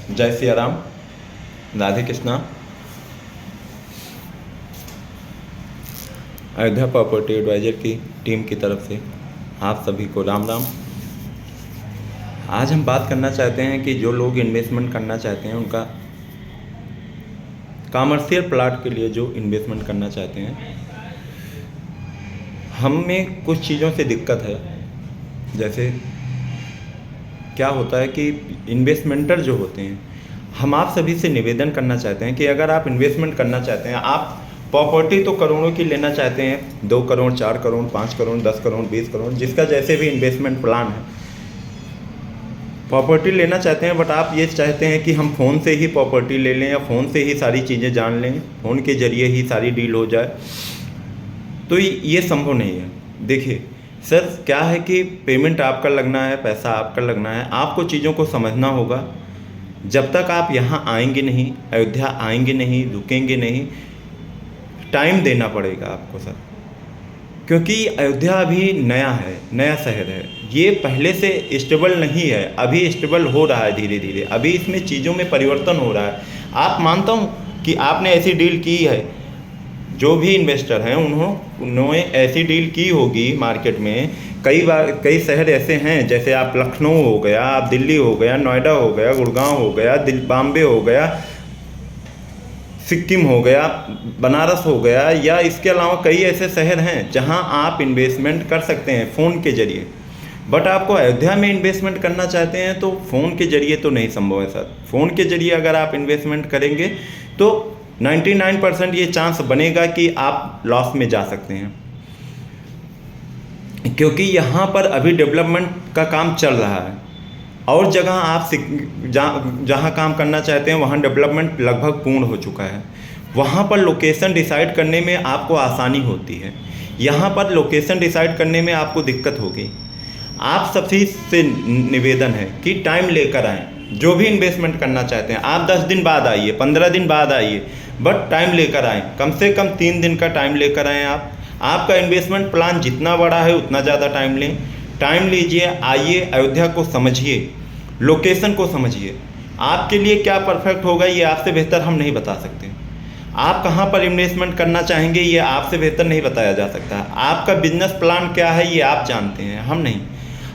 जय Siya Ram, Radhe Krishna. Ayodhya property adviser की team की तरफ से आप सभी को राम राम। आज हम बात करना चाहते हैं कि जो लोग इन्वेस्टमेंट करना चाहते हैं, उनका कमर्शियल प्लाट के लिए जो इन्वेस्टमेंट करना चाहते हैं, हमें कुछ चीज़ों से दिक्कत है। जैसे क्या होता है कि इन्वेस्टमेंटर जो होते हैं, हम आप सभी से निवेदन करना चाहते हैं कि अगर आप इन्वेस्टमेंट करना चाहते हैं, आप प्रॉपर्टी तो करोड़ों की लेना चाहते हैं, 2 करोड़ 4 करोड़ 5 करोड़ 10 करोड़ 20 करोड़, जिसका जैसे भी इन्वेस्टमेंट प्लान है, प्रॉपर्टी लेना चाहते हैं। बट आप ये चाहते हैं कि हम फ़ोन से ही प्रॉपर्टी ले लें या फ़ोन से ही सारी चीज़ें जान लें, फ़ोन के ज़रिए ही सारी डील हो जाए, तो ये संभव नहीं है। देखिए सर, क्या है कि पेमेंट आपका लगना है, पैसा आपका लगना है, आपको चीज़ों को समझना होगा। जब तक आप यहाँ आएंगे नहीं, अयोध्या आएंगे नहीं, रुकेंगे नहीं, टाइम देना पड़ेगा आपको सर, क्योंकि अयोध्या अभी नया है, नया शहर है, ये पहले से स्टेबल नहीं है, अभी स्टेबल हो रहा है धीरे धीरे, अभी इसमें चीज़ों में परिवर्तन हो रहा है। आप मानता हूँ कि आपने ऐसी डील की है, जो भी इन्वेस्टर हैं उन्होंने ऐसी डील की होगी मार्केट में। कई बार कई शहर ऐसे हैं, जैसे आप लखनऊ हो गया, आप दिल्ली हो गया, नोएडा हो गया, गुड़गांव हो गया, बॉम्बे हो गया, सिक्किम हो गया, बनारस हो गया, या इसके अलावा कई ऐसे शहर हैं जहां आप इन्वेस्टमेंट कर सकते हैं फ़ोन के ज़रिए। बट आपको अयोध्या में इन्वेस्टमेंट करना चाहते हैं तो फ़ोन के ज़रिए तो नहीं संभव है सर। फ़ोन के ज़रिए अगर आप इन्वेस्टमेंट करेंगे तो 99% ये चांस बनेगा कि आप लॉस में जा सकते हैं, क्योंकि यहाँ पर अभी डेवलपमेंट का काम चल रहा है। और जगह आप जहाँ काम करना चाहते हैं वहाँ डेवलपमेंट लगभग पूर्ण हो चुका है। वहाँ पर लोकेशन डिसाइड करने में आपको आसानी होती है, यहाँ पर लोकेशन डिसाइड करने में आपको दिक्कत होगी। आप सभी से निवेदन है कि टाइम लेकर आएँ। जो भी इन्वेस्टमेंट करना चाहते हैं, आप 10 दिन बाद आइए, 15 दिन बाद आइए, बट टाइम लेकर आएँ, कम से कम 3 दिन का टाइम लेकर आएँ। आपका इन्वेस्टमेंट प्लान जितना बड़ा है उतना ज़्यादा टाइम लें। टाइम लीजिए, आइए, अयोध्या को समझिए, लोकेशन को समझिए। आपके लिए क्या परफेक्ट होगा ये आपसे बेहतर हम नहीं बता सकते। आप कहाँ पर इन्वेस्टमेंट करना चाहेंगे ये आपसे बेहतर नहीं बताया जा सकता। आपका बिजनेस प्लान क्या है ये आप जानते हैं, हम नहीं।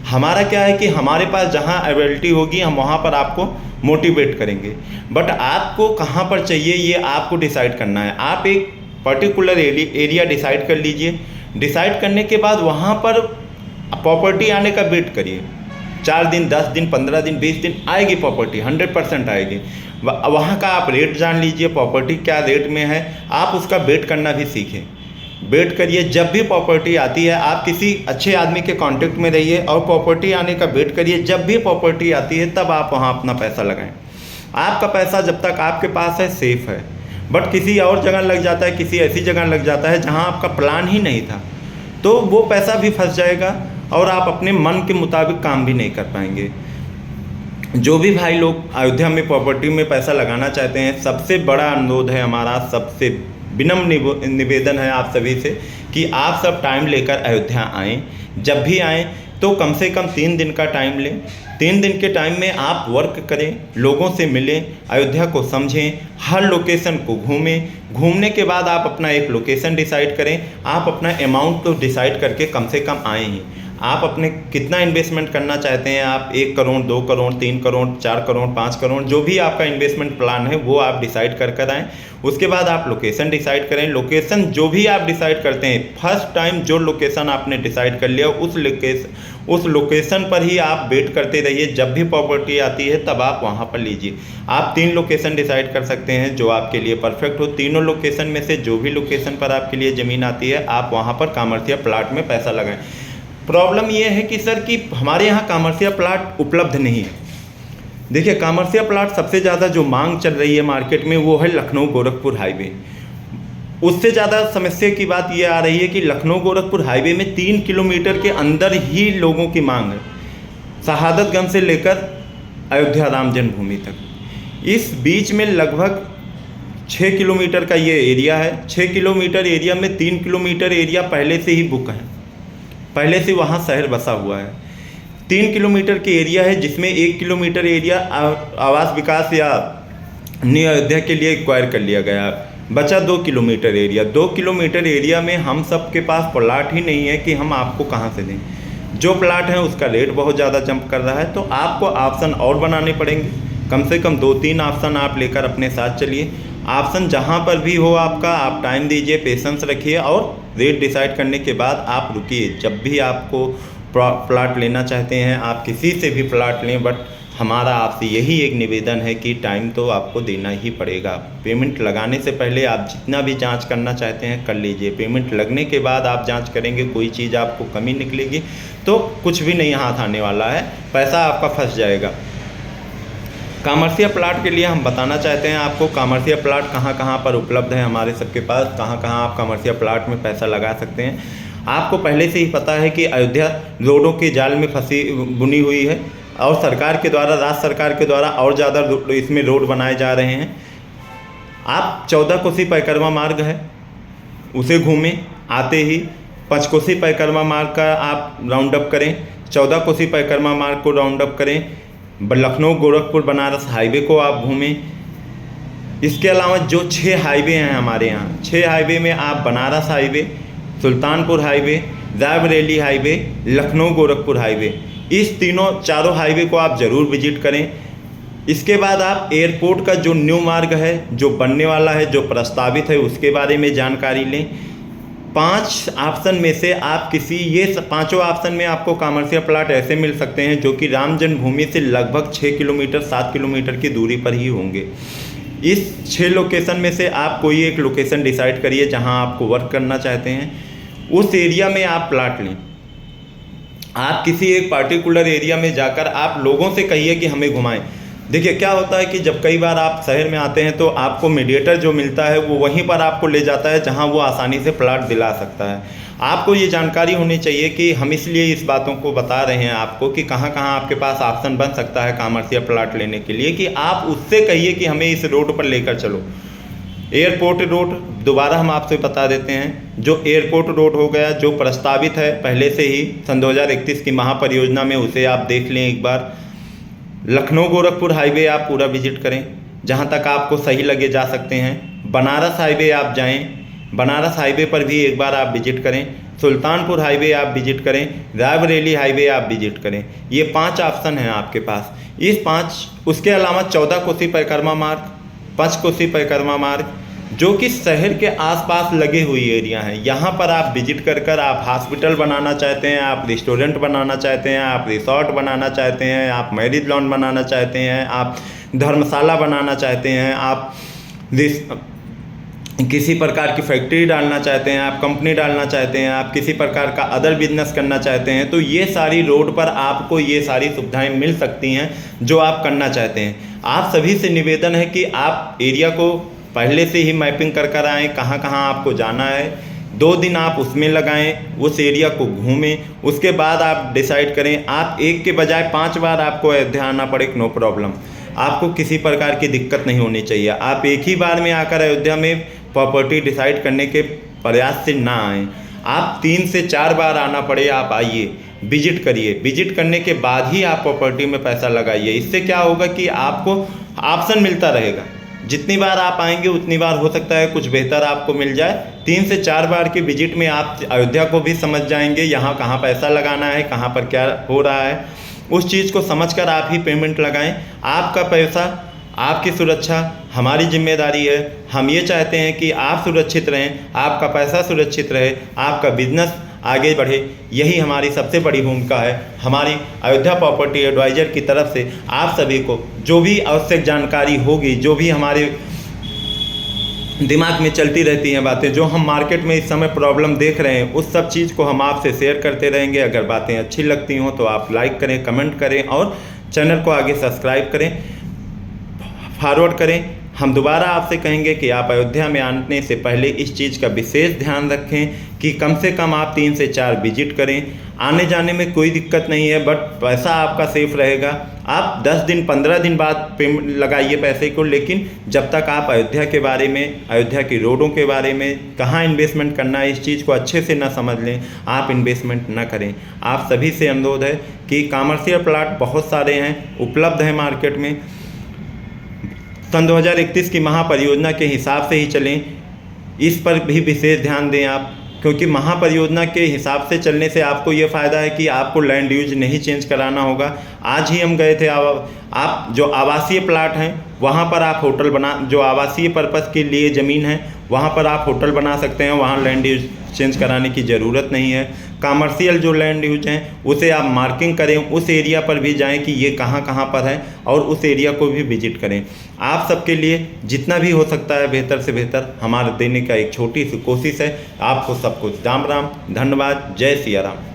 हमारा क्या है कि हमारे पास जहाँ अवेलेबिलिटी होगी हम वहाँ पर आपको मोटिवेट करेंगे, बट आपको कहाँ पर चाहिए ये आपको डिसाइड करना है। आप एक पर्टिकुलर एरिया डिसाइड कर लीजिए। डिसाइड करने के बाद वहाँ पर प्रॉपर्टी आने का वेट करिए। 4 दिन 10 दिन 15 दिन 20 दिन आएगी प्रॉपर्टी, 100% आएगी। वहाँ का आप रेट जान लीजिए, प्रॉपर्टी क्या रेट में है, आप उसका वेट करना भी सीखें। वेट करिए, जब भी प्रॉपर्टी आती है आप किसी अच्छे आदमी के कांटेक्ट में रहिए और प्रॉपर्टी आने का वेट करिए। जब भी प्रॉपर्टी आती है तब आप वहाँ अपना पैसा लगाएं। आपका पैसा जब तक आपके पास है सेफ है, बट किसी और जगह लग जाता है, किसी ऐसी जगह लग जाता है जहाँ आपका प्लान ही नहीं था, तो वो पैसा भी फंस जाएगा और आप अपने मन के मुताबिक काम भी नहीं कर पाएंगे। जो भी भाई लोग अयोध्या में प्रॉपर्टी में पैसा लगाना चाहते हैं, सबसे बड़ा अनुरोध है हमारा, सबसे विनम्र निवेदन है आप सभी से कि आप सब टाइम लेकर अयोध्या आएँ। जब भी आएँ तो कम से कम 3 दिन का टाइम लें। 3 दिन के टाइम में आप वर्क करें, लोगों से मिलें, अयोध्या को समझें, हर लोकेशन को घूमें। घूमने के बाद आप अपना एक लोकेशन डिसाइड करें। आप अपना अमाउंट तो डिसाइड करके कम से कम आएँ ही। आप अपने कितना इन्वेस्टमेंट करना चाहते हैं, आप 1 करोड़ 2 करोड़ 3 करोड़ 4 करोड़ 5 करोड़, जो भी आपका इन्वेस्टमेंट प्लान है वो आप डिसाइड कर आएँ। उसके बाद आप लोकेशन डिसाइड करें। लोकेशन जो भी आप डिसाइड करते हैं, फर्स्ट टाइम जो लोकेशन आपने डिसाइड कर लिया उस लोकेशन पर ही आप वेट करते रहिए। जब भी प्रॉपर्टी आती है तब आप वहाँ पर लीजिए। आप 3 लोकेशन डिसाइड कर सकते हैं जो आपके लिए परफेक्ट हो। तीनों लोकेशन में से जो भी लोकेशन पर आपके लिए ज़मीन आती है आप वहाँ पर कमर्शियल प्लाट में पैसा लगाएं। प्रॉब्लम ये है कि सर कि हमारे यहाँ कमर्शियल प्लाट उपलब्ध नहीं है। देखिए, कमर्शियल प्लाट सबसे ज़्यादा जो मांग चल रही है मार्केट में वो है लखनऊ गोरखपुर हाईवे। उससे ज़्यादा समस्या की बात ये आ रही है कि लखनऊ गोरखपुर हाईवे में 3 किलोमीटर के अंदर ही लोगों की मांग है, शहादतगंज से लेकर अयोध्या राम जन्मभूमि तक। इस बीच में लगभग 6 किलोमीटर का ये एरिया है। 6 किलोमीटर एरिया में 3 किलोमीटर एरिया पहले से ही बुक है, पहले से वहाँ शहर बसा हुआ है। 3 किलोमीटर के एरिया है जिसमें 1 किलोमीटर एरिया आवास विकास या न्यू अयोध्या के लिए एक्वायर कर लिया गया। बचा 2 किलोमीटर एरिया। 2 किलोमीटर एरिया में हम सब के पास प्लाट ही नहीं है कि हम आपको कहाँ से दें। जो प्लाट है उसका रेट बहुत ज़्यादा जंप कर रहा है, तो आपको ऑप्शन और बनाने पड़ेंगे। कम से कम 2-3 ऑप्शन आप लेकर अपने साथ चलिए। ऑप्शन जहाँ पर भी हो आपका, आप टाइम दीजिए, पेशेंस रखिए और रेट डिसाइड करने के बाद आप रुकिए। जब भी आपको प्लाट लेना चाहते हैं आप किसी से भी प्लाट लें, बट हमारा आपसे यही एक निवेदन है कि टाइम तो आपको देना ही पड़ेगा। पेमेंट लगाने से पहले आप जितना भी जांच करना चाहते हैं कर लीजिए। पेमेंट लगने के बाद आप जांच करेंगे, कोई चीज़ आपको कमी निकलेगी तो कुछ भी नहीं हाथ आने वाला है, पैसा आपका फंस जाएगा। कॉमर्शियल प्लाट के लिए हम बताना चाहते हैं आपको कॉमर्शियल प्लाट कहाँ कहाँ पर उपलब्ध है हमारे सबके पास, कहाँ कहाँ आप कॉमर्शियल प्लाट में पैसा लगा सकते हैं। आपको पहले से ही पता है कि अयोध्या रोडों के जाल में फंसी बुनी हुई है और सरकार के द्वारा, राज्य सरकार के द्वारा और ज़्यादा इसमें रोड बनाए जा रहे हैं। आप 14 कोसी परिक्रमा मार्ग है उसे घूमें, आते ही पंचकोसी परिक्रमा मार्ग का आप राउंड अप करें, 14 कोसी परिक्रमा मार्ग को राउंड अप करें, लखनऊ गोरखपुर बनारस हाईवे को आप घूमें। इसके अलावा जो 6 हाईवे हैं हमारे यहाँ, 6 हाईवे में आप Banaras highway, Sultanpur highway, Raebareli highway, Lucknow Gorakhpur highway, इस चारों हाईवे को आप ज़रूर विजिट करें। इसके बाद आप एयरपोर्ट का जो न्यू मार्ग है, जो बनने वाला है, जो प्रस्तावित है, उसके बारे में जानकारी लें। 5 ऑप्शन में से आप ये 5 ऑप्शन में आपको कॉमर्शियल प्लाट ऐसे मिल सकते हैं जो कि राम जन्मभूमि से लगभग 6 किलोमीटर 7 किलोमीटर की दूरी पर ही होंगे। इस 6 लोकेशन में से आप कोई एक लोकेशन डिसाइड करिए जहां आपको वर्क करना चाहते हैं, उस एरिया में आप प्लाट लें। आप किसी एक पार्टिकुलर एरिया में जाकर आप लोगों से कहिए कि हमें घुमाएं। देखिए क्या होता है कि जब कई बार आप शहर में आते हैं तो आपको मीडिएटर जो मिलता है वो वहीं पर आपको ले जाता है जहां वो आसानी से प्लाट दिला सकता है। आपको ये जानकारी होनी चाहिए कि हम इसलिए इस बातों को बता रहे हैं आपको कि कहां कहां आपके पास ऑप्शन बन सकता है कॉमर्शियल प्लाट लेने के लिए, कि आप उससे कहिए कि हमें इस रोड पर लेकर चलो। एयरपोर्ट रोड दोबारा हम आपसे बता देते हैं, जो एयरपोर्ट रोड हो गया, जो प्रस्तावित है पहले से ही सन 2031 की महापरियोजना में, उसे आप देख लें एक बार। लखनऊ गोरखपुर हाईवे आप पूरा विजिट करें, जहां तक आपको सही लगे जा सकते हैं। बनारस हाईवे आप जाएं, बनारस हाईवे पर भी एक बार आप विजिट करें। सुल्तानपुर हाईवे आप विजिट करें, रायबरेली हाईवे आप विजिट करें। ये 5 ऑप्शन हैं आपके पास। इस 5, उसके अलावा 14 कोसी परिक्रमा मार्ग, पंचकोसी परिक्रमा मार्ग, जो कि शहर के आसपास लगे हुई एरिया हैं, यहाँ पर आप विजिट कर आप हॉस्पिटल बनाना चाहते हैं, आप रेस्टोरेंट बनाना चाहते हैं, आप रिसोर्ट बनाना चाहते हैं, आप मैरिज लॉन बनाना चाहते हैं, आप धर्मशाला बनाना चाहते हैं, आप किसी प्रकार की फैक्ट्री डालना चाहते हैं, आप कंपनी डालना चाहते हैं, आप किसी प्रकार का अदर बिजनेस करना चाहते हैं, तो ये सारी रोड पर आपको ये सारी सुविधाएं मिल सकती हैं जो आप करना चाहते हैं। आप सभी से निवेदन है कि आप एरिया को पहले से ही मैपिंग कर आएँ, कहाँ कहाँ आपको जाना है। 2 दिन आप उसमें लगाएं, उस एरिया को घूमें, उसके बाद आप डिसाइड करें। आप एक के बजाय 5 बार आपको अयोध्या आना पड़े, नो प्रॉब्लम, आपको किसी प्रकार की दिक्कत नहीं होनी चाहिए। आप एक ही बार में आकर अयोध्या में प्रॉपर्टी डिसाइड करने के प्रयास से ना आएँ। आप 3 से 4 बार आना पड़े, आप आइए, विजिट करिए, विजिट करने के बाद ही आप प्रॉपर्टी में पैसा लगाइए। इससे क्या होगा कि आपको ऑप्शन मिलता रहेगा। जितनी बार आप आएंगे उतनी बार हो सकता है कुछ बेहतर आपको मिल जाए। 3 से 4 बार की विजिट में आप अयोध्या को भी समझ जाएंगे, यहाँ कहाँ पैसा लगाना है, कहाँ पर क्या हो रहा है। उस चीज़ को समझकर आप ही पेमेंट लगाएं। आपका पैसा, आपकी सुरक्षा हमारी जिम्मेदारी है। हम ये चाहते हैं कि आप सुरक्षित रहें, आपका पैसा सुरक्षित रहे, आपका बिजनेस आगे बढ़े, यही हमारी सबसे बड़ी भूमिका है। हमारी अयोध्या प्रॉपर्टी एडवाइज़र की तरफ से आप सभी को जो भी आवश्यक जानकारी होगी, जो भी हमारे दिमाग में चलती रहती हैं बातें, जो हम मार्केट में इस समय प्रॉब्लम देख रहे हैं, उस सब चीज़ को हम आपसे शेयर करते रहेंगे। अगर बातें अच्छी लगती हों तो आप लाइक करें, कमेंट करें और चैनल को आगे सब्सक्राइब करें, फॉरवर्ड करें। हम दोबारा आपसे कहेंगे कि आप अयोध्या में आने से पहले इस चीज़ का विशेष ध्यान रखें कि कम से कम आप 3 से 4 विजिट करें। आने जाने में कोई दिक्कत नहीं है, बट पैसा आपका सेफ रहेगा। आप 10 दिन 15 दिन बाद पेमेंट लगाइए पैसे को, लेकिन जब तक आप अयोध्या के बारे में, अयोध्या की रोडों के बारे में, कहाँ इन्वेस्टमेंट करना है, इस चीज़ को अच्छे से ना समझ लें, आप इन्वेस्टमेंट ना करें। आप सभी से अनुरोध है कि कॉमर्शियल प्लाट बहुत सारे हैं, उपलब्ध हैं मार्केट में। सन 2031 की महापरियोजना के हिसाब से ही चलें, इस पर भी विशेष ध्यान दें आप, क्योंकि महापरियोजना के हिसाब से चलने से आपको ये फ़ायदा है कि आपको लैंड यूज नहीं चेंज कराना होगा। आज ही हम गए थे, आप जो आवासीय प्लाट हैं वहाँ पर आप होटल बना, जो आवासीय पर्पज़ के लिए ज़मीन है वहाँ पर आप होटल बना सकते हैं, वहाँ लैंड यूज चेंज कराने की ज़रूरत नहीं है। कमर्शियल जो लैंड यूज हैं उसे आप मार्किंग करें, उस एरिया पर भी जाएं कि ये कहाँ कहाँ पर है और उस एरिया को भी विजिट करें। आप सबके लिए जितना भी हो सकता है बेहतर से बेहतर हमारे देने का एक छोटी सी कोशिश है। आपको सबको राम राम, धन्यवाद, जय सिया राम।